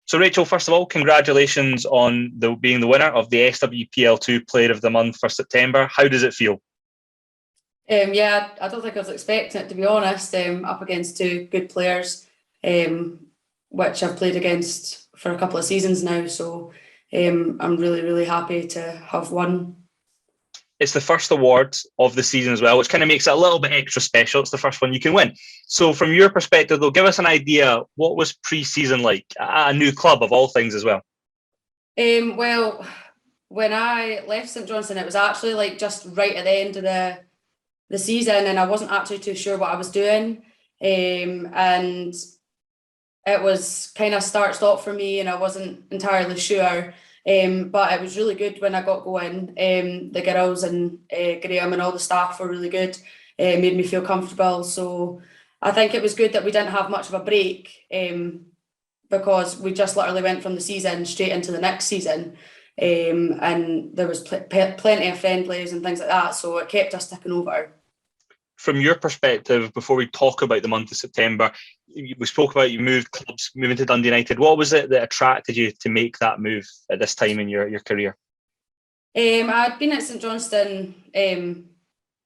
So, Rachel, first of all, congratulations on being the winner of the SWPL2 Player of the Month for September. How does it feel? Yeah, I don't think I was expecting it, to be honest. Up against two good players, which I've played against for a couple of seasons now. So I'm really, really happy to have won. It's the first award of the season as well, which kind of makes it a little bit extra special. It's the first one you can win. So from your perspective, though, give us an idea, what was pre-season like at a new club of all things as well? Well, when I left St Johnstone, it was actually like just right at the end of the season, and I wasn't actually too sure what I was doing. And it was kind of start-stop for me, and I wasn't entirely sure. But it was really good when I got going. The girls and Graham and all the staff were really good. Made me feel comfortable. So I think it was good that we didn't have much of a break, because we just literally went from the season straight into the next season. And there was plenty of friendlies and things like that. So it kept us ticking over. From your perspective, before we talk about the month of September, we spoke about you moved clubs, moving to Dundee United. What was it that attracted you to make that move at this time in your career? I'd been at St Johnstone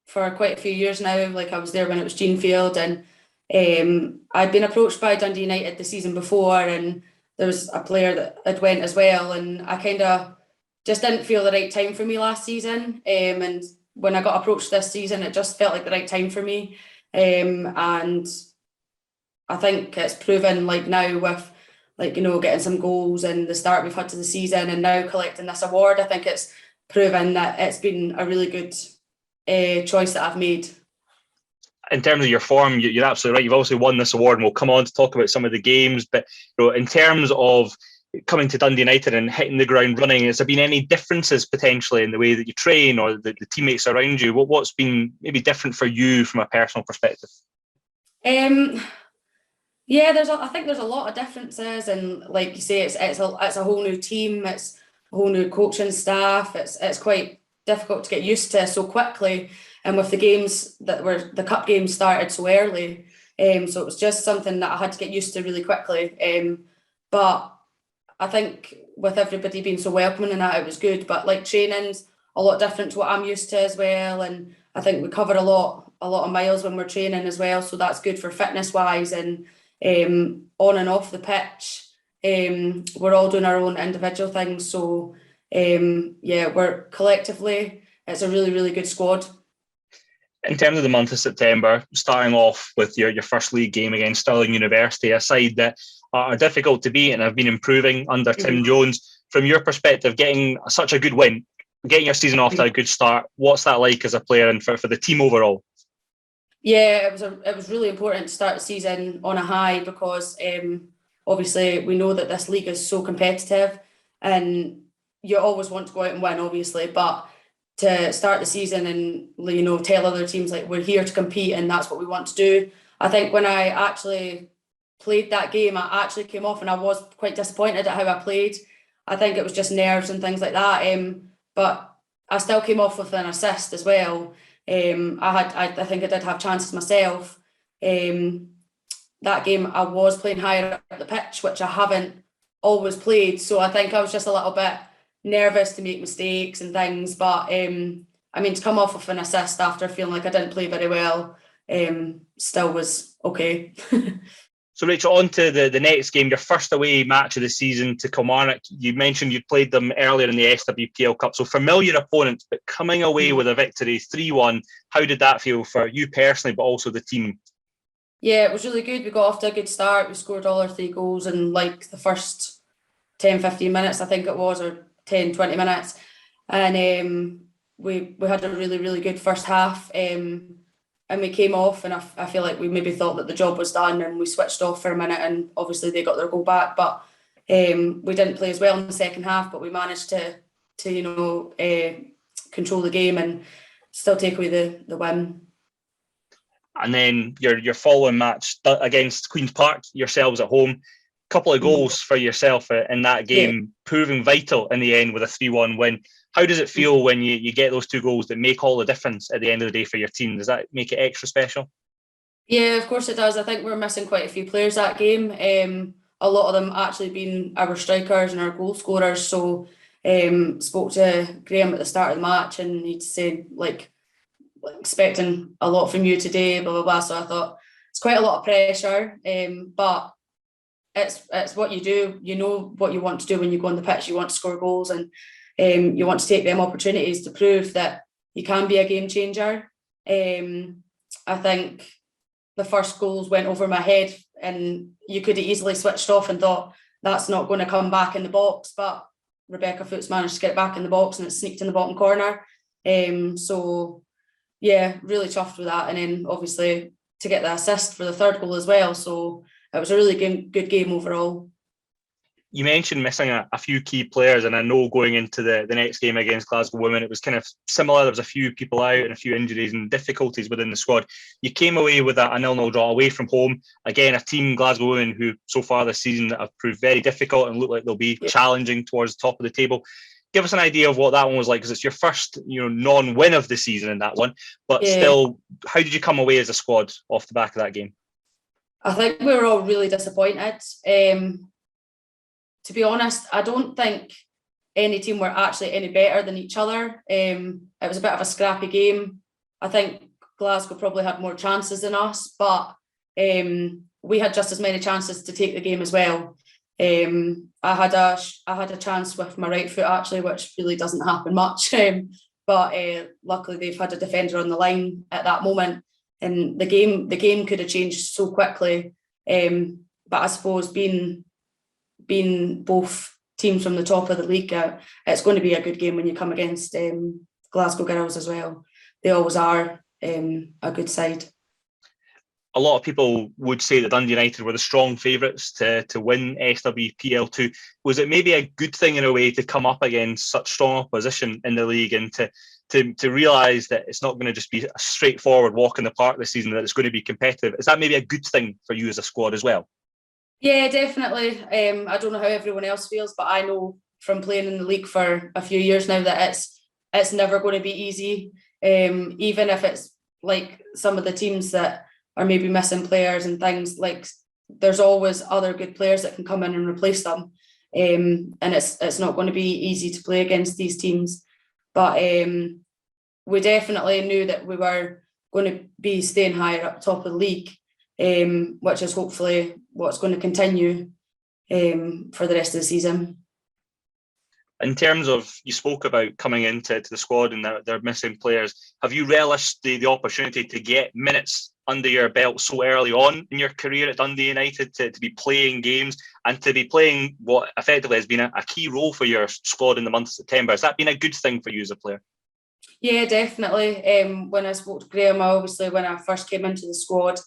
for quite a few years now. Like I was there when it was Genefield, and I'd been approached by Dundee United the season before, and there was a player that had went as well, and I kind of just didn't feel the right time for me last season. And when I got approached this season, it just felt like the right time for me. And I think it's proven, like now with getting some goals and the start we've had to the season and now collecting this award, I think it's proven that it's been a really good choice that I've made. In terms of your form, you're absolutely right. You've obviously won this award, and we'll come on to talk about some of the games. But in terms of coming to Dundee United and hitting the ground running, has there been any differences potentially in the way that you train or the teammates around you? What's been maybe different for you from a personal perspective? Yeah, I think there's a lot of differences, and like you say, it's a whole new team, it's a whole new coaching staff. It's quite difficult to get used to so quickly, and with the games the cup games started so early, so it was just something that I had to get used to really quickly. But I think with everybody being so welcoming and that, it was good. But like training's a lot different to what I'm used to as well, and I think we cover a lot of miles when we're training as well, so that's good for fitness wise. And on and off the pitch, we're all doing our own individual things. So yeah, we're collectively, it's a really, really good squad. In terms of the month of September, starting off with your first league game against Stirling University, a side that are difficult to beat and have been improving under Tim Jones. From your perspective, getting such a good win, getting your season off to a good start, what's that like as a player and for the team overall? Yeah, it was really important to start the season on a high, because obviously we know that this league is so competitive, and you always want to go out and win, obviously, but to start the season and tell other teams like we're here to compete and that's what we want to do. I think when I actually played that game, I actually came off and I was quite disappointed at how I played. I think it was just nerves and things like that. But I still came off with an assist as well. I think I did have chances myself. That game I was playing higher up the pitch, which I haven't always played. So I think I was just a little bit nervous to make mistakes and things. But to come off with an assist after feeling like I didn't play very well, still was okay. So Rachel, on to the next game, your first away match of the season to Kilmarnock. You mentioned you played them earlier in the SWPL Cup, so familiar opponents, but coming away with a victory 3-1, how did that feel for you personally, but also the team? Yeah, it was really good. We got off to a good start. We scored all our 3 goals in like the first 10-15 minutes, I think it was, or 10-20 minutes. And we had a really, really good first half. And we came off, and I feel like we maybe thought that the job was done, and we switched off for a minute, and obviously they got their goal back. But we didn't play as well in the second half, but we managed to control the game and still take away the win. And then your following match against Queen's Park, yourselves at home, couple of goals for yourself in that game, proving vital in the end with a 3-1 win. How does it feel when you get those 2 goals that make all the difference at the end of the day for your team? Does that make it extra special? Yeah, of course it does. I think we're missing quite a few players that game. a lot of them actually being our strikers and our goal scorers. So spoke to Graham at the start of the match, and he'd said like expecting a lot from you today, blah blah blah. So I thought it's quite a lot of pressure, but it's what you do. You know what you want to do when you go on the pitch. You want to score goals, and you want to take them opportunities to prove that you can be a game changer. I think the first goals went over my head, and you could have easily switched off and thought that's not going to come back in the box, but Rebecca Foots managed to get it back in the box, and it sneaked in the bottom corner. So yeah, really chuffed with that, and then obviously to get the assist for the third goal as well. So it was a really good game overall. You mentioned missing a few key players, and I know going into the next game against Glasgow Women, it was kind of similar. There was a few people out and a few injuries and difficulties within the squad. You came away with a 0-0 draw away from home. Again, a team, Glasgow Women, who so far this season have proved very difficult and look like they'll be challenging towards the top of the table. Give us an idea of what that one was like, because it's your first, non-win of the season in that one. But still, how did you come away as a squad off the back of that game? I think we were all really disappointed. To be honest, I don't think any team were actually any better than each other. It was a bit of a scrappy game. I think Glasgow probably had more chances than us, but we had just as many chances to take the game as well. I had a chance with my right foot actually, which really doesn't happen much. But luckily they've had a defender on the line at that moment, and the game could have changed so quickly. But I suppose being both teams from the top of the league, it's going to be a good game when you come against Glasgow Girls as well. They always are a good side. A lot of people would say that Dundee United were the strong favourites to win SWPL2. Was it maybe a good thing in a way to come up against such strong opposition in the league, and to realise that it's not going to just be a straightforward walk in the park this season, that it's going to be competitive? Is that maybe a good thing for you as a squad as well? Yeah, definitely. I don't know how everyone else feels, but I know from playing in the league for a few years now that it's never going to be easy. Even if it's like some of the teams that are maybe missing players and things, like there's always other good players that can come in and replace them. And it's not going to be easy to play against these teams. But we definitely knew that we were going to be staying higher up top of the league, which is hopefully what's going to continue for the rest of the season. In terms of, you spoke about coming into the squad and they're missing players. Have you relished the opportunity to get minutes under your belt so early on in your career at Dundee United, to be playing games and to be playing what effectively has been a key role for your squad in the month of September? Has that been a good thing for you as a player? Yeah, definitely. When I spoke to Graham, obviously when I first came into the squad,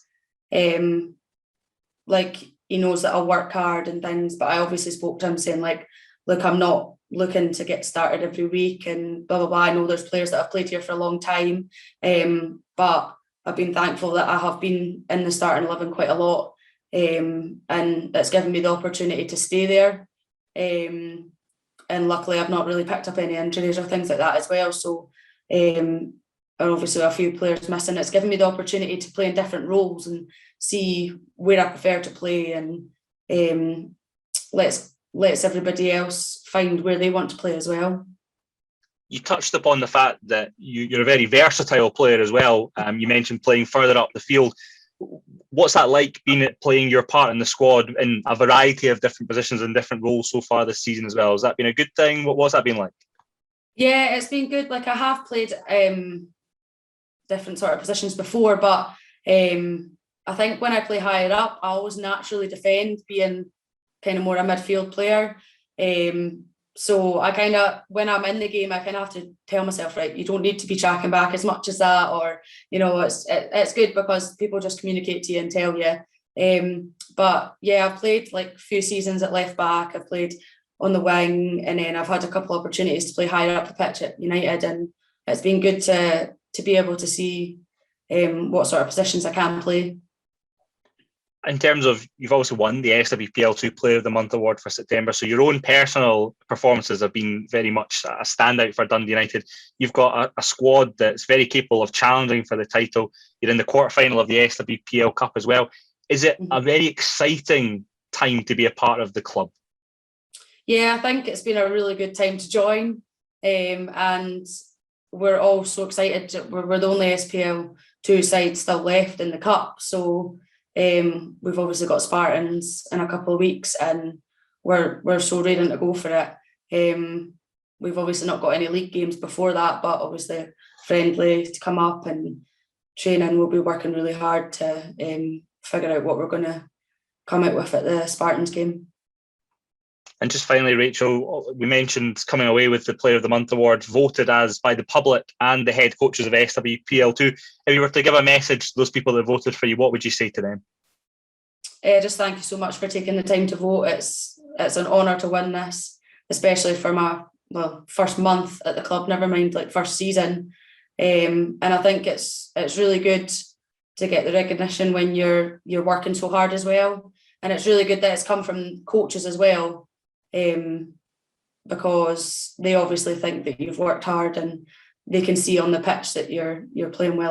like he knows that I'll work hard and things, but I obviously spoke to him saying like, look, I'm not looking to get started every week and blah blah blah. I know there's players that have played here for a long time, but I've been thankful that I have been in the starting 11 quite a lot, and it's given me the opportunity to stay there, and luckily I've not really picked up any injuries or things like that as well. So and obviously a few players missing, it's given me the opportunity to play in different roles and see where I prefer to play, and lets everybody else find where they want to play as well. You touched upon the fact that you're a very versatile player as well. You mentioned playing further up the field. What's that like, playing your part in the squad in a variety of different positions and different roles so far this season as well? Has that been a good thing? What's that been like? Yeah, it's been good. Like I have played different sort of positions before, but I think when I play higher up, I always naturally defend, being kind of more a midfield player. So I kind of, when I'm in the game, I kind of have to tell myself, right, you don't need to be tracking back as much as that, or it's good because people just communicate to you and tell you. But yeah, I've played like a few seasons at left back. I've played on the wing, and then I've had a couple of opportunities to play higher up the pitch at United, and it's been good to be able to see what sort of positions I can play. In terms of, you've also won the SWPL2 Player of the Month award for September, so your own personal performances have been very much a standout for Dundee United. You've got a squad that's very capable of challenging for the title. You're in the quarterfinal of the SWPL Cup as well. Is it a very exciting time to be a part of the club? Yeah, I think it's been a really good time to join, and we're all so excited. We're the only SPL 2 side still left in the cup, so we've obviously got Spartans in a couple of weeks, and we're so ready to go for it. We've obviously not got any league games before that, but obviously friendly to come up, and training we'll be working really hard to figure out what we're going to come out with at the Spartans game. And just finally, Rachel, we mentioned coming away with the Player of the Month award, voted as by the public and the head coaches of SWPL2. If you were to give a message to those people that voted for you, what would you say to them? Just thank you so much for taking the time to vote. It's an honour to win this, especially for my first month at the club, never mind like first season. And I think it's really good to get the recognition when you're working so hard as well. And it's really good that it's come from coaches as well, because they obviously think that you've worked hard and they can see on the pitch that you're playing well.